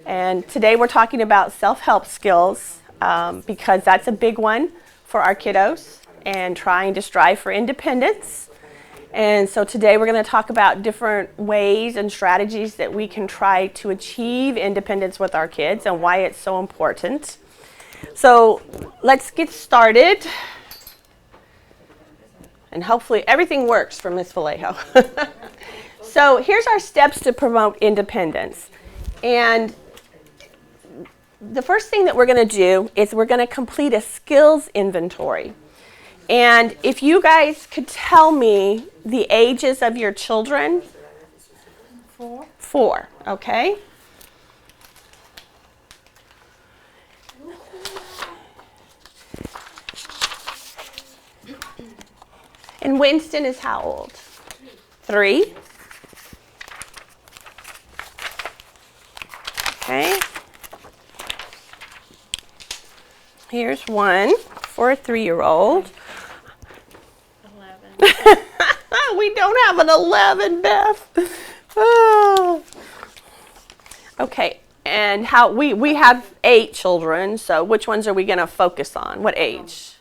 And today we're talking about self-help skills because that's a big one for our kiddos and trying to strive for independence. And so today we're going to talk about different ways and strategies that we can try to achieve independence with our kids and why it's so important. So let's get started. And hopefully everything works for Miss Vallejo. So here's our steps to promote independence. And the first thing that we're going to do is we're going to complete a skills inventory. And if you guys could tell me the ages of your children. 4. 4, okay? And Winston is how old? 3. Okay. Here's one for a 3-year-old. 11. We don't have an 11, Beth. Oh. Okay, and how we have 8 children, so which ones are we going to focus on? What age?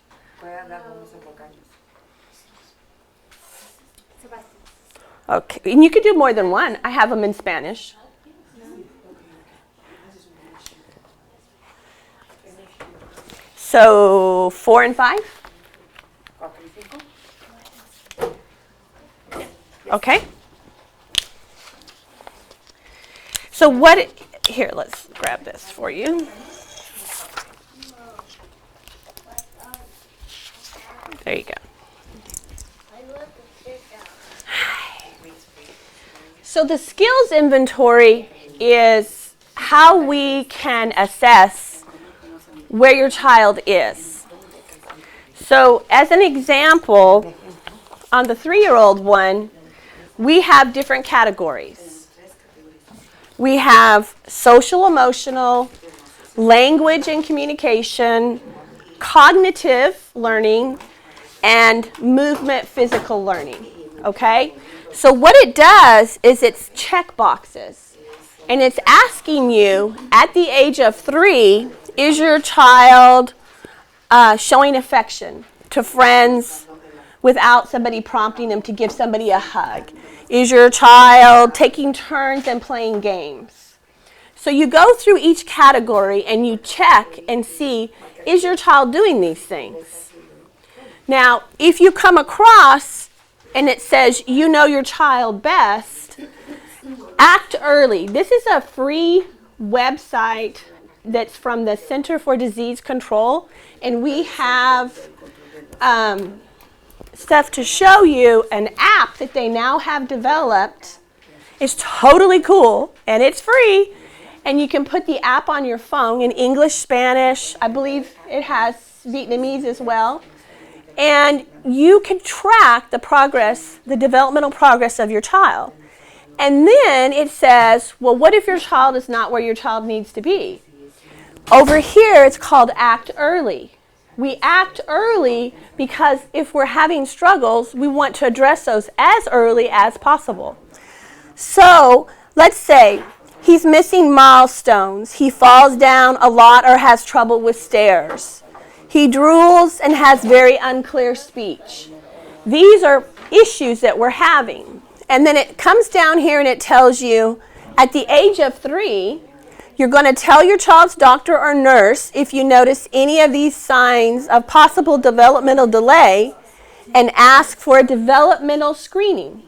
Okay, and you could do more than one. I have them in Spanish. So 4 and 5? Okay. So here, let's grab this for you. There you go. So the skills inventory is how we can assess where your child is. So as an example, on the 3-year-old one, we have different categories. We have social emotional, language and communication, cognitive learning, and movement physical learning. Okay? So what it does is it's check boxes. And it's asking you, at the age of 3, is your child showing affection to friends without somebody prompting them to give somebody a hug? Is your child taking turns and playing games? So you go through each category and you check and see, is your child doing these things? Now, if you come across and it says, you know your child best, act early. This is a free website that's from the Center for Disease Control, and we have stuff to show you. An app that they now have developed. It's totally cool, and it's free, and you can put the app on your phone in English, Spanish. I believe it has Vietnamese as well. And you can track the progress, the developmental progress of your child. And then it says, well, what if your child is not where your child needs to be? Over here, it's called act early. We act early because if we're having struggles, we want to address those as early as possible. So let's say he's missing milestones. He falls down a lot or has trouble with stairs. He drools and has very unclear speech. These are issues that we're having. And then it comes down here and it tells you, at the age of 3, you're going to tell your child's doctor or nurse if you notice any of these signs of possible developmental delay and ask for a developmental screening.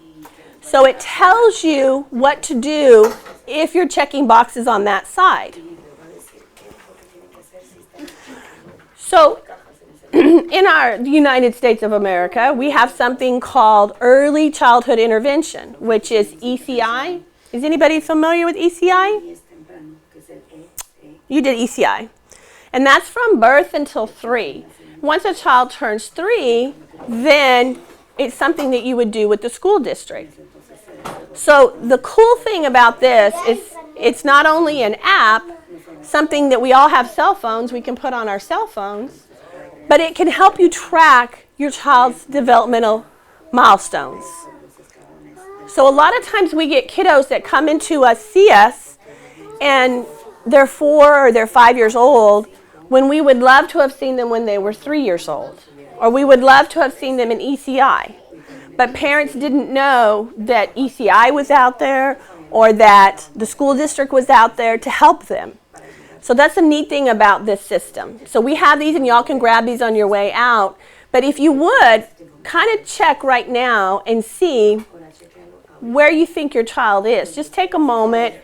So it tells you what to do if you're checking boxes on that side. So in the United States of America, we have something called early childhood intervention, which is ECI. Is anybody familiar with ECI? You did ECI. And that's from birth until 3. Once a child turns 3, then it's something that you would do with the school district. So the cool thing about this is it's not only an app, something that we all have cell phones, we can put on our cell phones, but it can help you track your child's developmental milestones. So a lot of times we get kiddos that come into us, see us, and they're 4 or they're 5 years old when we would love to have seen them when they were 3 years old, or we would love to have seen them in ECI. But parents didn't know that ECI was out there or that the school district was out there to help them. So that's the neat thing about this system. So we have these, and y'all can grab these on your way out. But if you would, kind of check right now and see where you think your child is. Just take a moment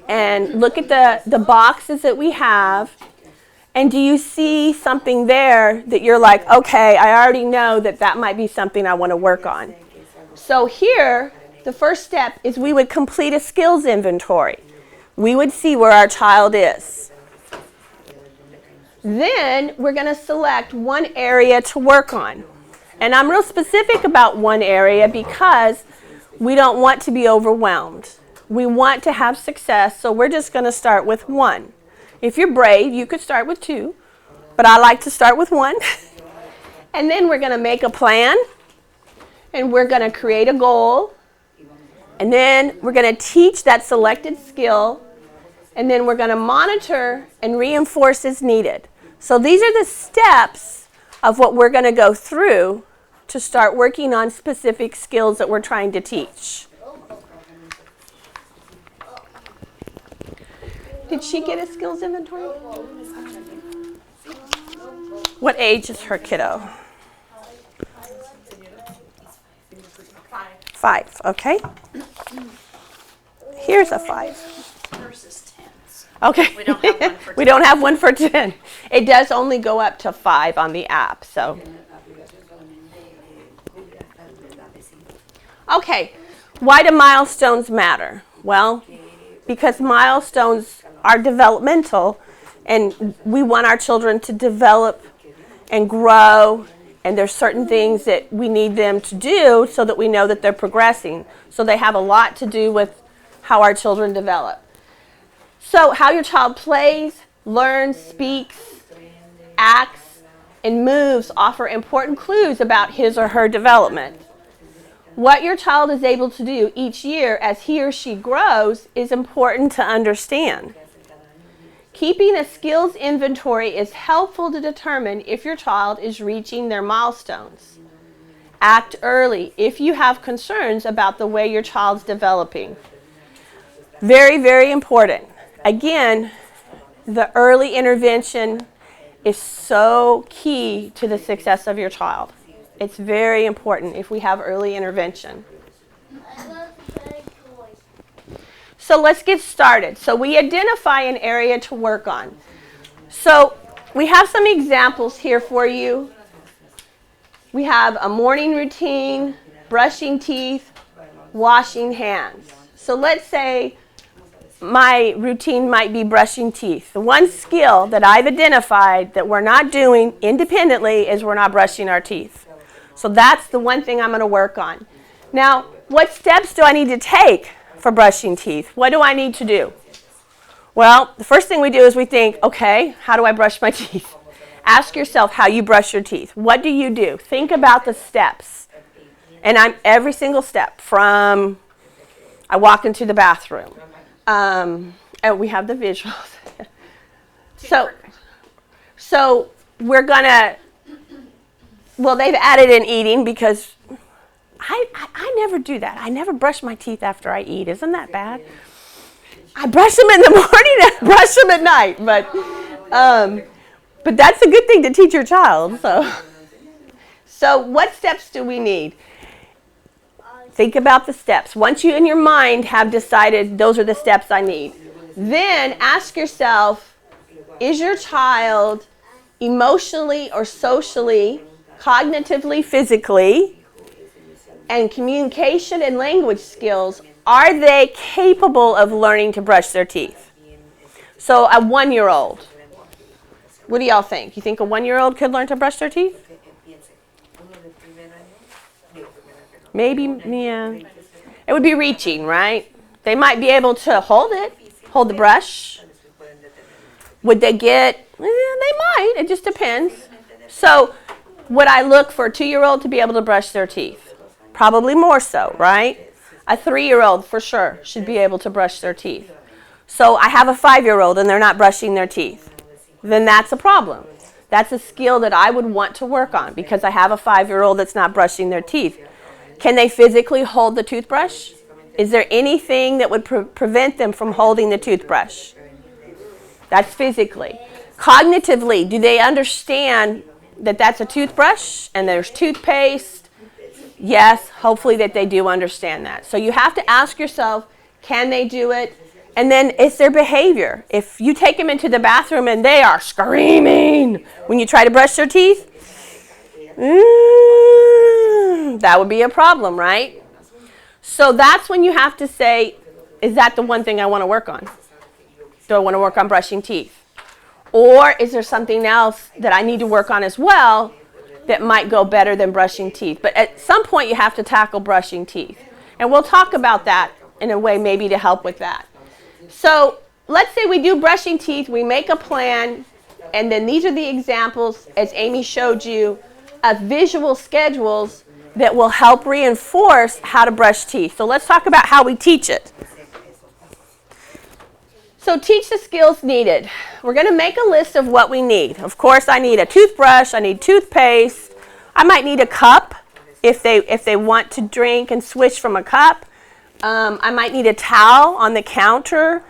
and look at the boxes that we have. And do you see something there that you're like, okay, I already know that that might be something I want to work on. So here, the first step is we would complete a skills inventory. We would see where our child is. Then we're going to select one area to work on. And I'm real specific about one area because we don't want to be overwhelmed. We want to have success, so we're just going to start with one. If you're brave, you could start with 2, but I like to start with 1. And then we're going to make a plan, and we're going to create a goal, and then we're going to teach that selected skill, and then we're going to monitor and reinforce as needed. So these are the steps of what we're going to go through to start working on specific skills that we're trying to teach. Did she get a skills inventory? What age is her kiddo? 5, okay. Here's a 5. Hers is 10s. Okay. We don't have one for 10. We don't have one for 10. It does only go up to 5 on the app, so. Okay, why do milestones matter? Well, because milestones are developmental, and we want our children to develop and grow, and there's certain things that we need them to do so that we know that they're progressing. So they have a lot to do with how our children develop. So how your child plays, learns, speaks, acts, and moves offer important clues about his or her development. What your child is able to do each year as he or she grows is important to understand. Keeping a skills inventory is helpful to determine if your child is reaching their milestones. Act early if you have concerns about the way your child's developing. Very, very important. Again, the early intervention is so key to the success of your child. It's very important if we have early intervention. So let's get started. So we identify an area to work on. So we have some examples here for you. We have a morning routine, brushing teeth, washing hands. So let's say my routine might be brushing teeth. The one skill that I've identified that we're not doing independently is we're not brushing our teeth. So that's the one thing I'm going to work on. Now, what steps do I need to take for brushing teeth? What do I need to do? Well, the first thing we do is we think, okay, how do I brush my teeth? Ask yourself how you brush your teeth. What do you do? Think about the steps. And I'm every single step from I walk into the bathroom. And we have the visuals. So we're going to, well, they've added in eating because I never do that. I never brush my teeth after I eat. Isn't that bad? I brush them in the morning and brush them at night. But that's a good thing to teach your child. So what steps do we need? Think about the steps. Once you in your mind have decided those are the steps I need, then ask yourself, is your child emotionally or socially, cognitively, physically, and communication and language skills, are they capable of learning to brush their teeth? So a 1-year-old, what do y'all think? You think a 1-year-old could learn to brush their teeth? Maybe, yeah. It would be reaching, right? They might be able to hold the brush. Would they get, they might, it just depends. So would I look for a 2-year-old to be able to brush their teeth? Probably more so, right? A 3-year-old for sure should be able to brush their teeth. So I have a 5-year-old and they're not brushing their teeth. Then that's a problem. That's a skill that I would want to work on because I have a 5-year-old that's not brushing their teeth. Can they physically hold the toothbrush? Is there anything that would prevent them from holding the toothbrush? That's physically. Cognitively, do they understand that that's a toothbrush and there's toothpaste? Yes, hopefully that they do understand that. So you have to ask yourself, can they do it? And then it's their behavior. If you take them into the bathroom and they are screaming when you try to brush their teeth, that would be a problem, right? So that's when you have to say, is that the one thing I want to work on? Do I want to work on brushing teeth? Or is there something else that I need to work on as well that might go better than brushing teeth? But at some point you have to tackle brushing teeth. And we'll talk about that in a way maybe to help with that. So let's say we do brushing teeth, we make a plan, and then these are the examples, as Amie showed you, of visual schedules that will help reinforce how to brush teeth. So let's talk about how we teach it. So teach the skills needed. We're going to make a list of what we need. Of course, I need a toothbrush, I need toothpaste, I might need a cup if they want to drink and switch from a cup. I might need a towel on the counter.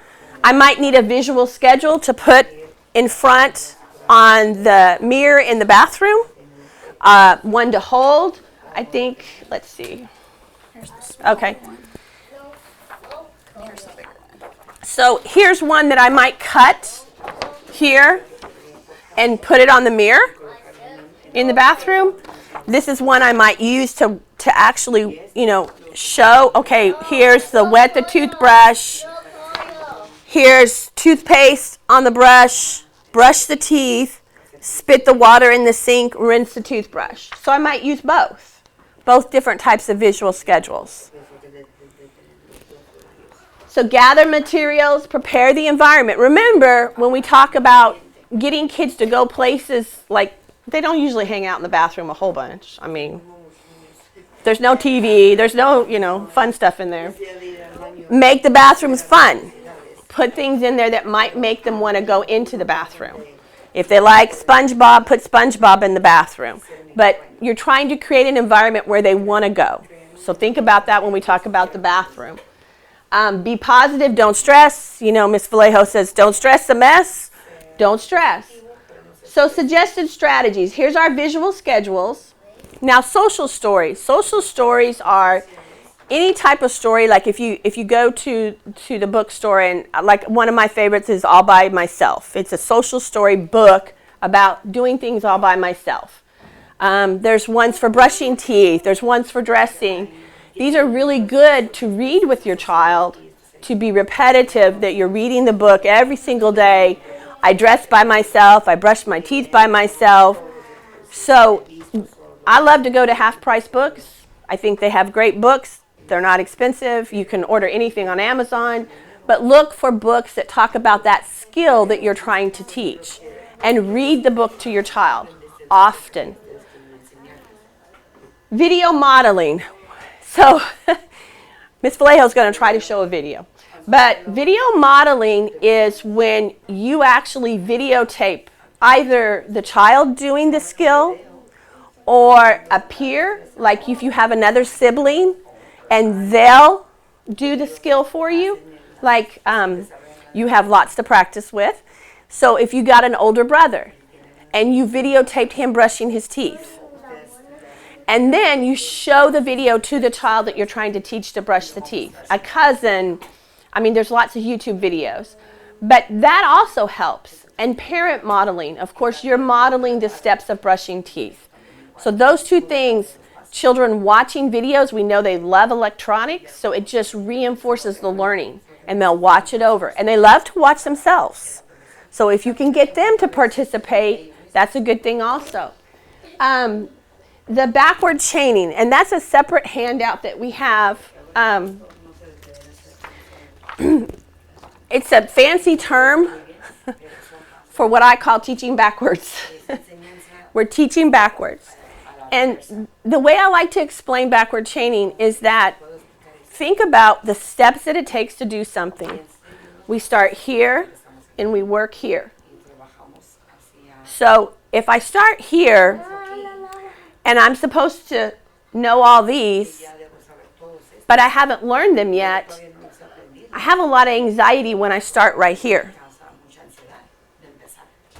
I might need a visual schedule to put in front on the mirror in the bathroom. One to hold. I think, let's see. Okay. So here's one that I might cut here and put it on the mirror in the bathroom. This is one I might use to actually, show, okay, here's the wet the toothbrush. Here's toothpaste on the brush, brush the teeth, spit the water in the sink, rinse the toothbrush. So I might use both different types of visual schedules. So gather materials, prepare the environment. Remember, when we talk about getting kids to go places, like they don't usually hang out in the bathroom a whole bunch. I mean, there's no TV, there's no, fun stuff in there. Make the bathrooms fun. Put things in there that might make them want to go into the bathroom. If they like SpongeBob, put SpongeBob in the bathroom. But you're trying to create an environment where they want to go. So think about that when we talk about the bathroom. Be positive, don't stress. Ms. Vallejo says, don't stress the mess. Don't stress. So suggested strategies. Here's our visual schedules. Now social stories. Social stories are any type of story, like if you go to the bookstore, and like one of my favorites is All by Myself. It's a social story book about doing things all by myself. There's ones for brushing teeth. There's ones for dressing. These are really good to read with your child, to be repetitive, that you're reading the book every single day. I dress by myself. I brush my teeth by myself. So I love to go to half-price books. I think they have great books. They're not expensive. You can order anything on Amazon. But look for books that talk about that skill that you're trying to teach. And read the book to your child often. Video modeling. So Ms. Vallejo is going to try to show a video. But video modeling is when you actually videotape either the child doing the skill or a peer, like if you have another sibling, and they'll do the skill for you, like you have lots to practice with. So if you got an older brother and you videotaped him brushing his teeth, and then you show the video to the child that you're trying to teach to brush the teeth. A cousin, there's lots of YouTube videos. But that also helps. And parent modeling, of course, you're modeling the steps of brushing teeth. So those two things, children watching videos, we know they love electronics, so it just reinforces the learning. And they'll watch it over. And they love to watch themselves. So if you can get them to participate, that's a good thing also. The backward chaining, and that's a separate handout that we have. It's a fancy term for what I call teaching backwards. We're teaching backwards. And the way I like to explain backward chaining is that think about the steps that it takes to do something. We start here and we work here. So if I start here and I'm supposed to know all these, but I haven't learned them yet, I have a lot of anxiety when I start right here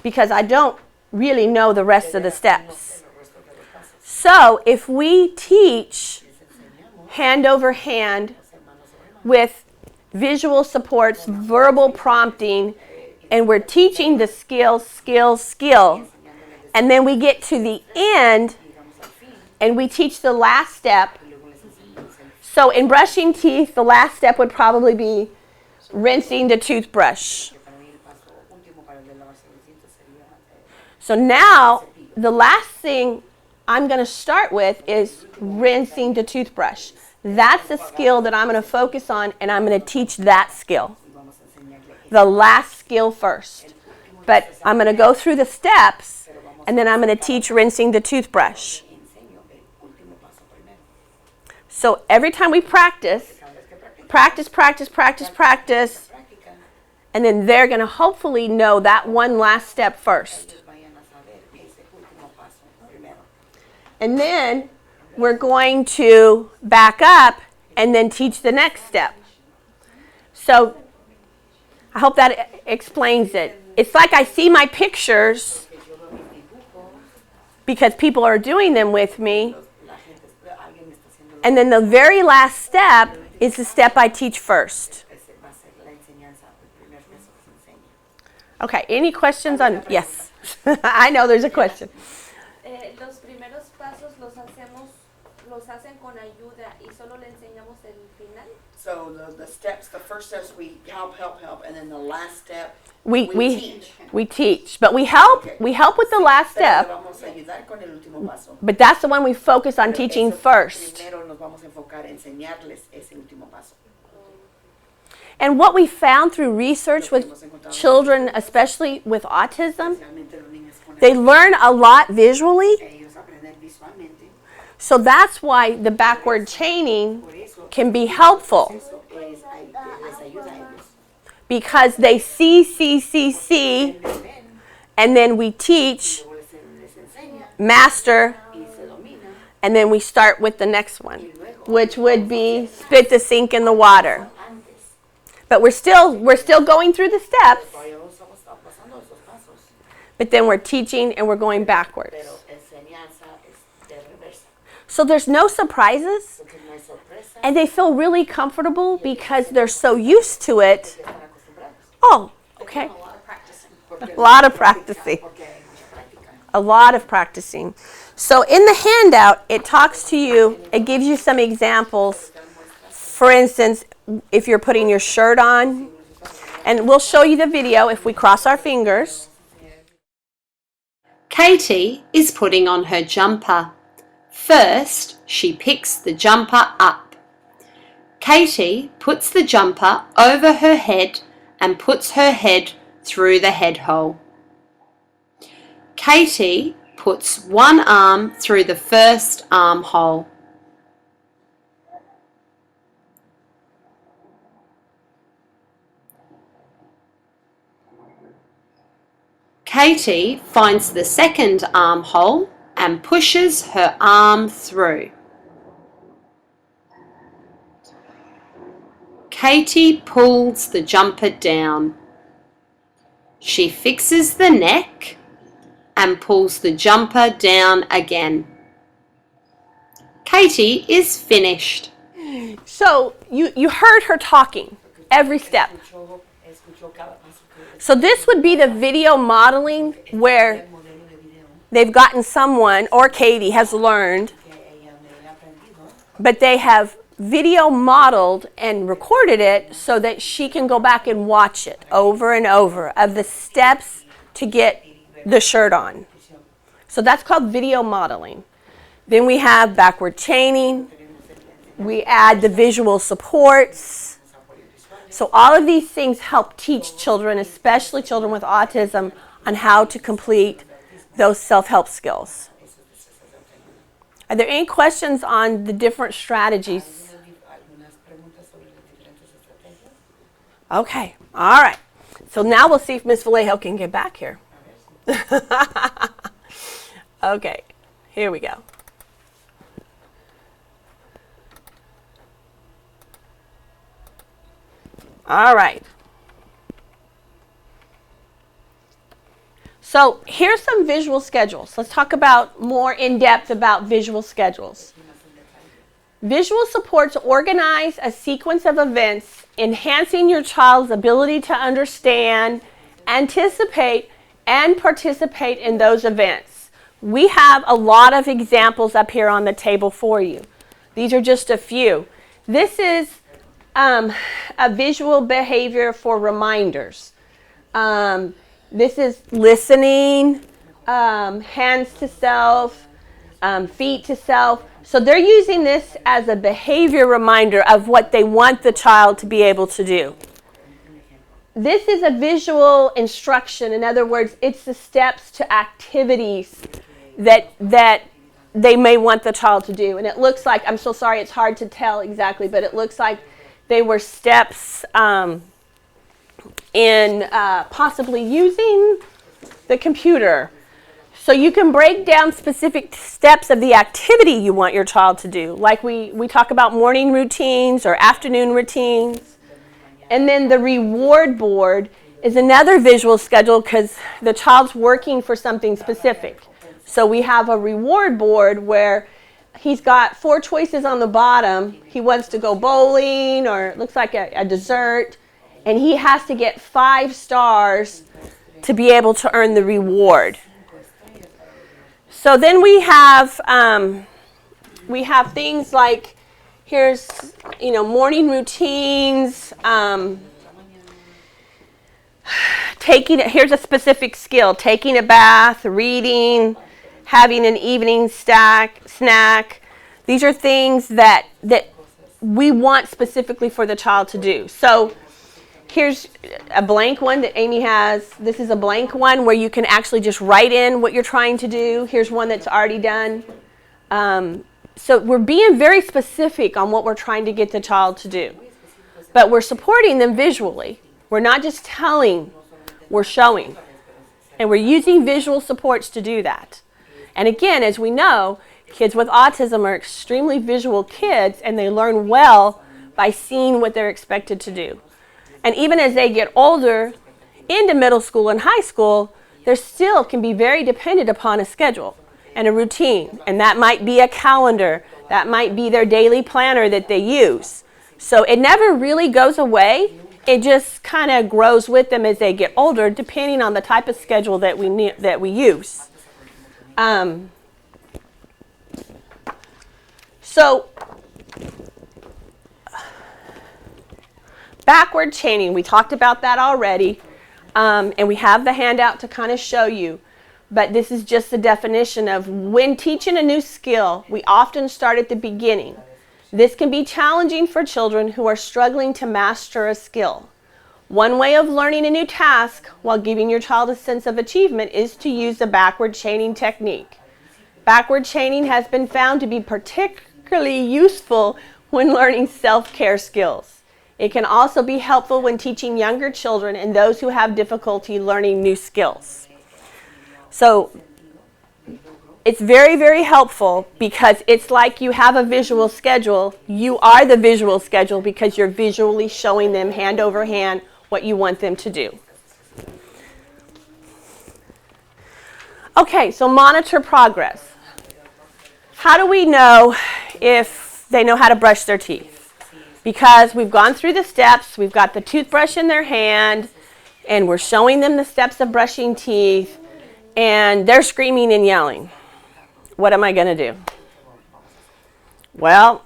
because I don't really know the rest of the steps. So if we teach hand over hand with visual supports, verbal prompting, and we're teaching the skill, and then we get to the end and we teach the last step. So in brushing teeth, the last step would probably be rinsing the toothbrush. So now the last thing I'm going to start with is rinsing the toothbrush. That's the skill that I'm going to focus on, and I'm going to teach that skill. The last skill first. But I'm going to go through the steps, and then I'm going to teach rinsing the toothbrush. So every time we practice, and then they're going to hopefully know that one last step first. And then we're going to back up and then teach the next step. So I hope that explains it. It's like I see my pictures because people are doing them with me. And then the very last step is the step I teach first. Okay, any questions on? Yes. I know there's a question. Los primeros pasos los hacen con ayuda y solo le enseñamos el final. So the steps, the first steps we help, and then the last step We teach. We teach, but we help with the last step. Vamos a ayudar con el último paso. But that's the one we focus on teaching first. Primero nos vamos a enfocar en enseñarles ese último paso. And what we found through research with children, especially with autism, they learn a lot visually. Ellos aprenden visualmente. So that's why the backward chaining can be helpful. Eso les ayuda a ellos. Because they see, and then we teach, Les enseña master, y se domina. and then we start with the next one, which would be spit the sink in the water. But we're still going through the steps, Todavía no estamos pasando esos pasos, but then we're teaching and we're going backwards. pero enseñanza es de reversa. So there's no surprises, Entonces no hay sorpresa. and they feel really comfortable because they're so used to it. Están acostumbrados. Oh, okay. A lot of practicing. A lot of practicing. Porque hay mucha práctica. A lot of practicing. So in the handout, it talks to you, it gives you some examples. For instance, if you're putting your shirt on, and we'll show you the video if we cross our fingers. Katie is putting on her jumper. First, she picks the jumper up. Katie puts the jumper over her head and puts her head through the head hole. Katie puts one arm through the first armhole. Katie finds the second armhole and pushes her arm through. Katie pulls the jumper down. She fixes the neck and pulls the jumper down again. Katie is finished. So you heard her talking every step. Escuchó cada paso que So this would be the video modeling where el modelo de video they've gotten someone, or Katie has learned, que ella me ha aprendido. but they have video modeled and recorded it so that she can go back and watch it over and over of the steps to get the shirt on. So that's called video modeling. Then we have backward chaining. We add the visual supports. So all of these things help teach children, especially children with autism, on how to complete those self-help skills. Are there any questions on the different strategies? Algunas preguntas sobre las diferentes estrategias. Okay, all right. So now we'll see if Miss Vallejo can get back here. Okay, here we go. All right. So here's some visual schedules. Let's talk about more in depth about visual schedules. Visual supports organize a sequence of events, enhancing your child's ability to understand, anticipate, and participate in those events. We have a lot of examples up here on the table for you. These are just a few. This is a visual behavior for reminders. This is listening, hands to self, feet to self. So they're using this as a behavior reminder of what they want the child to be able to do. This is a visual instruction. In other words, it's the steps to activities that they may want the child to do. And it looks like, I'm so sorry, it's hard to tell exactly, but it looks like they were steps in possibly using the computer. So you can break down specific steps of the activity you want your child to do. Like we talk about morning routines or afternoon routines. And then the reward board is another visual schedule because the child's working for something specific. So we have a reward board where he's got 4 choices on the bottom. He wants to go bowling, or it looks like a dessert. And he has to get 5 stars to be able to earn the reward. So then we have things like, here's, morning routines, here's a specific skill, taking a bath, reading, having an evening snack. These are things that we want specifically for the child to do. So here's a blank one that Amie has. This is a blank one where you can actually just write in what you're trying to do. Here's one that's already done. So we're being very specific on what we're trying to get the child to do. But we're supporting them visually. We're not just telling, we're showing. And we're using visual supports to do that. And again, as we know, kids with autism are extremely visual kids, and they learn well by seeing what they're expected to do. And even as they get older, into middle school and high school, they still can be very dependent upon a schedule and a routine. And that might be a calendar. That might be their daily planner that they use. So it never really goes away. It just kind of grows with them as they get older, depending on the type of schedule that we use. So backward chaining, we talked about that already, and we have the handout to kind of show you. But this is just the definition of when teaching a new skill, we often start at the beginning. This can be challenging for children who are struggling to master a skill. One way of learning a new task while giving your child a sense of achievement is to use the backward chaining technique. Backward chaining has been found to be particularly useful when learning self-care skills. It can also be helpful when teaching younger children and those who have difficulty learning new skills. So it's very, very helpful because it's like you have a visual schedule. You are the visual schedule because you're visually showing them hand over hand what you want them to do. Okay, so monitor progress. How do we know if they know how to brush their teeth? Because we've gone through the steps, we've got the toothbrush in their hand, and we're showing them the steps of brushing teeth, and they're screaming and yelling. What am I going to do? Well,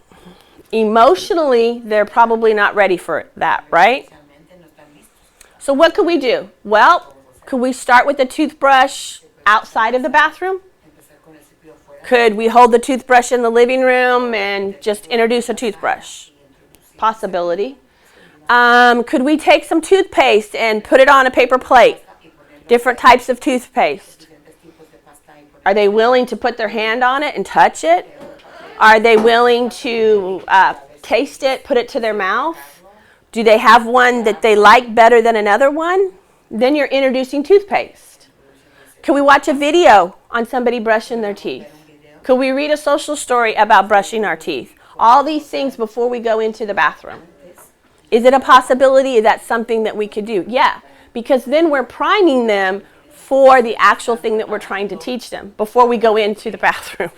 emotionally, they're probably not ready for that, right? So what could we do? Well, could we start with the toothbrush outside of the bathroom? Could we hold the toothbrush in the living room and just introduce a toothbrush? Possibility. Could we take some toothpaste and put it on a paper plate? Different types of toothpaste. Are they willing to put their hand on it and touch it? Are they willing to taste it, put it to their mouth? Do they have one that they like better than another one? Then you're introducing toothpaste. Can we watch a video on somebody brushing their teeth? Could we read a social story about brushing our teeth? All these things before we go into the bathroom. Is it a possibility? Is that something that we could do? Yeah, because then we're priming them for the actual thing that we're trying to teach them before we go into the bathroom.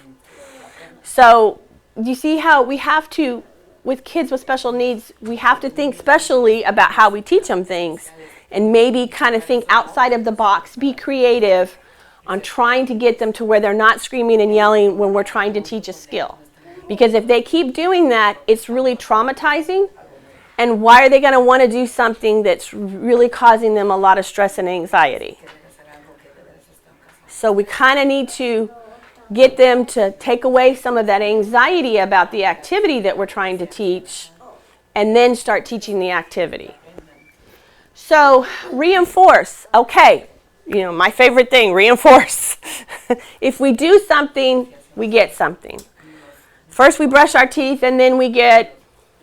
So you see how we have to, with kids with special needs, we have to think specially about how we teach them things and maybe kind of think outside of the box, be creative on trying to get them to where they're not screaming and yelling when we're trying to teach a skill. Because if they keep doing that, it's really traumatizing. And why are they going to want to do something that's really causing them a lot of stress and anxiety? So we kind of need to get them to take away some of that anxiety about the activity that we're trying to teach and then start teaching the activity. So reinforce. Okay, my favorite thing, reinforce. If we do something, we get something. First we brush our teeth and then we get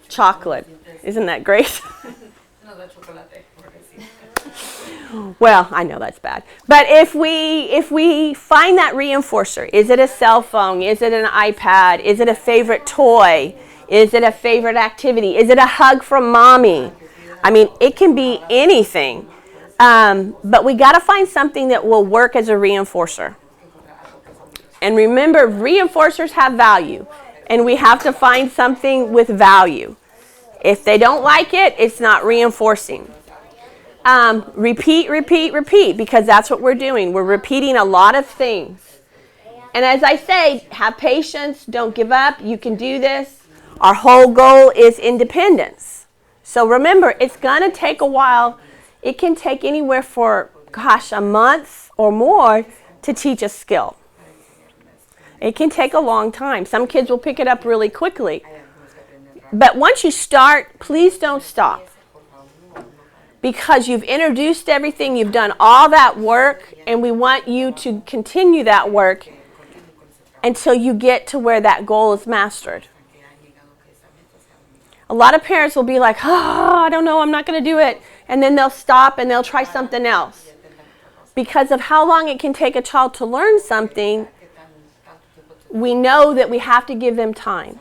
chocolate. Isn't that great? Well, I know that's bad. But if we find that reinforcer, is it a cell phone? Is it an iPad? Is it a favorite toy? Is it a favorite activity? Is it a hug from mommy? I mean, it can be anything. But we got to find something that will work as a reinforcer. And remember, reinforcers have value. And we have to find something with value. If they don't like it, it's not reinforcing. Repeat, repeat, repeat, because that's what we're doing. We're repeating a lot of things. And as I say, have patience, don't give up, you can do this. Our whole goal is independence. So remember, it's going to take a while. It can take anywhere for, a month or more to teach a skill. It can take a long time. Some kids will pick it up really quickly. But once you start, please don't stop. Because you've introduced everything, you've done all that work, and we want you to continue that work until you get to where that goal is mastered. A lot of parents will be like, I don't know, I'm not going to do it. And then they'll stop and they'll try something else. Because of how long it can take a child to learn something, we know that we have to give them time.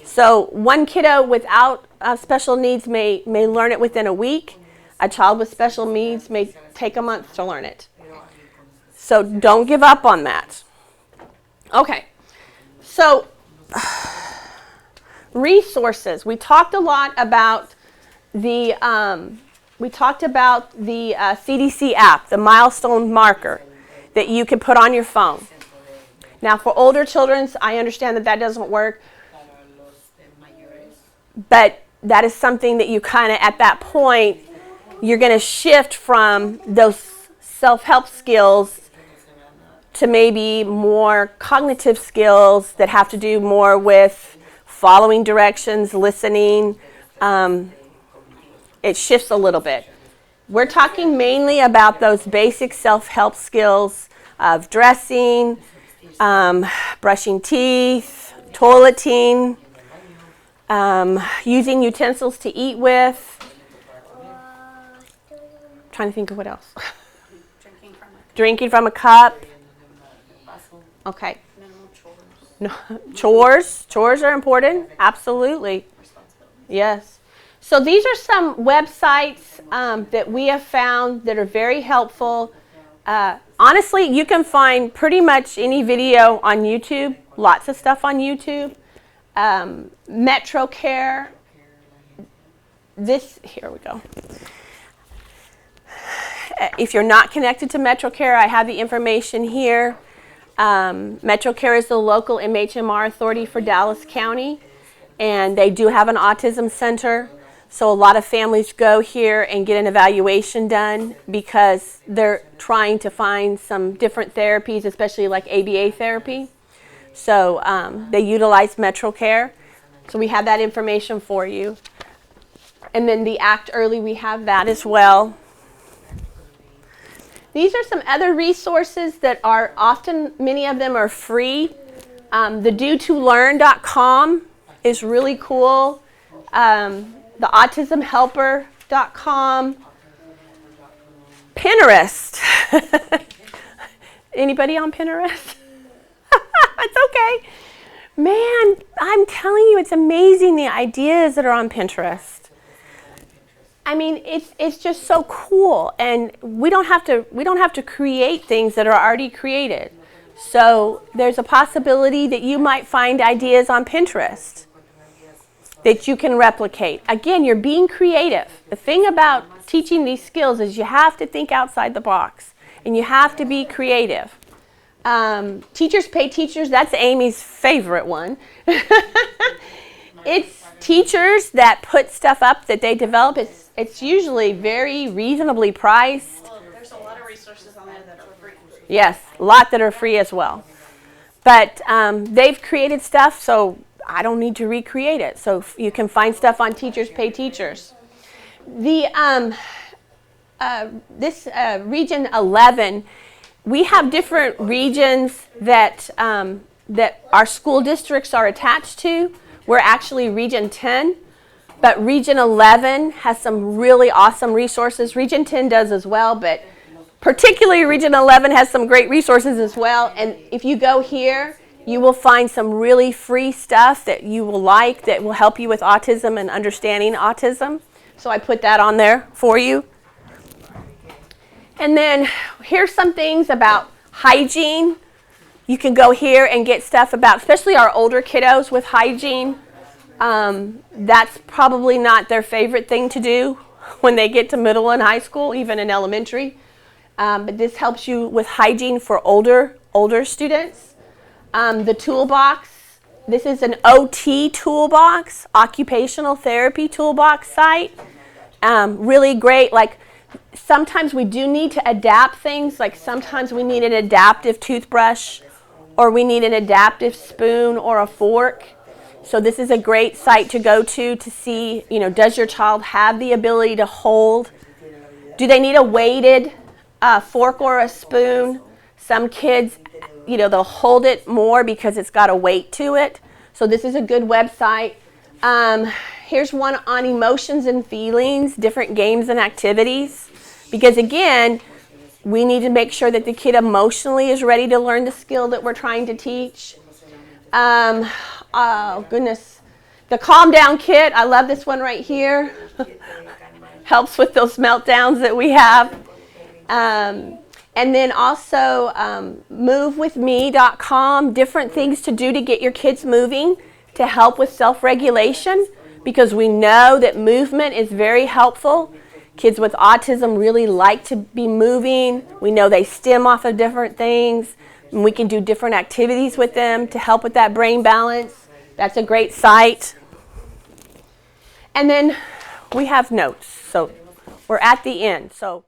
So one kiddo without special needs may learn it within a week. A child with special needs may take a month to learn it. So don't give up on that. Okay, so resources. We talked a lot about the CDC app, the milestone marker that you can put on your phone. Now for older children, I understand that doesn't work. But that is something that you kind of, at that point, you're going to shift from those self-help skills to maybe more cognitive skills that have to do more with following directions, listening. It shifts a little bit. We're talking mainly about those basic self-help skills of dressing, brushing teeth, toileting, using utensils to eat with. I'm trying to think of what else. Drinking from a cup. Okay. No, chores are important. Absolutely. Yes. So these are some websites that we have found that are very helpful. Honestly, you can find pretty much any video on YouTube. Lots of stuff on YouTube. MetroCare. Here we go. If you're not connected to MetroCare, I have the information here. MetroCare is the local MHMR authority for Dallas County, and they do have an autism center. So a lot of families go here and get an evaluation done because they're trying to find some different therapies, especially like ABA therapy. So they utilize MetroCare. So we have that information for you. And then the Act Early, we have that as well. These are some other resources that are often, many of them are free. The do2learn.com is really cool. theautismhelper.com, Pinterest. Anybody on Pinterest? It's okay. Man, I'm telling you, it's amazing the ideas that are on Pinterest. I mean, it's just so cool, and we don't have to create things that are already created. So there's a possibility that you might find ideas on Pinterest that you can replicate. Again, you're being creative. The thing about teaching these skills is you have to think outside the box, and you have to be creative. Teachers pay teachers, that's Amie's favorite one. It's teachers that put stuff up that they develop. It's usually very reasonably priced. Well, there's a lot of resources on there that are free. Yes, a lot that are free as well. But they've created stuff, so I don't need to recreate it. So you can find stuff on Teachers Pay Teachers. Region 11, we have different regions that our school districts are attached to. We're actually Region 10, but Region 11 has some really awesome resources. Region 10 does as well, but particularly Region 11 has some great resources as well. And if you go here, you will find some really free stuff that you will like, that will help you with autism and understanding autism. So I put that on there for you. And then here's some things about hygiene. You can go here and get stuff about, especially our older kiddos with hygiene. That's probably not their favorite thing to do when they get to middle and high school, even in elementary. But this helps you with hygiene for older students. The toolbox, this is an OT toolbox, occupational therapy toolbox site. Really great. Like sometimes we do need to adapt things. Like sometimes we need an adaptive toothbrush, or we need an adaptive spoon or a fork. So this is a great site to go to see, does your child have the ability to hold? Do they need a weighted fork or a spoon? Some kids, they'll hold it more because it's got a weight to it. So this is a good website. Here's one on emotions and feelings, different games and activities. Because again, we need to make sure that the kid emotionally is ready to learn the skill that we're trying to teach. Oh, goodness. The Calm Down Kit, I love this one right here. Helps with those meltdowns that we have. And then also movewithme.com, different things to do to get your kids moving to help with self-regulation, because we know that movement is very helpful. Kids with autism really like to be moving. We know they stem off of different things, and we can do different activities with them to help with that brain balance. That's a great site. And then we have notes. So we're at the end. So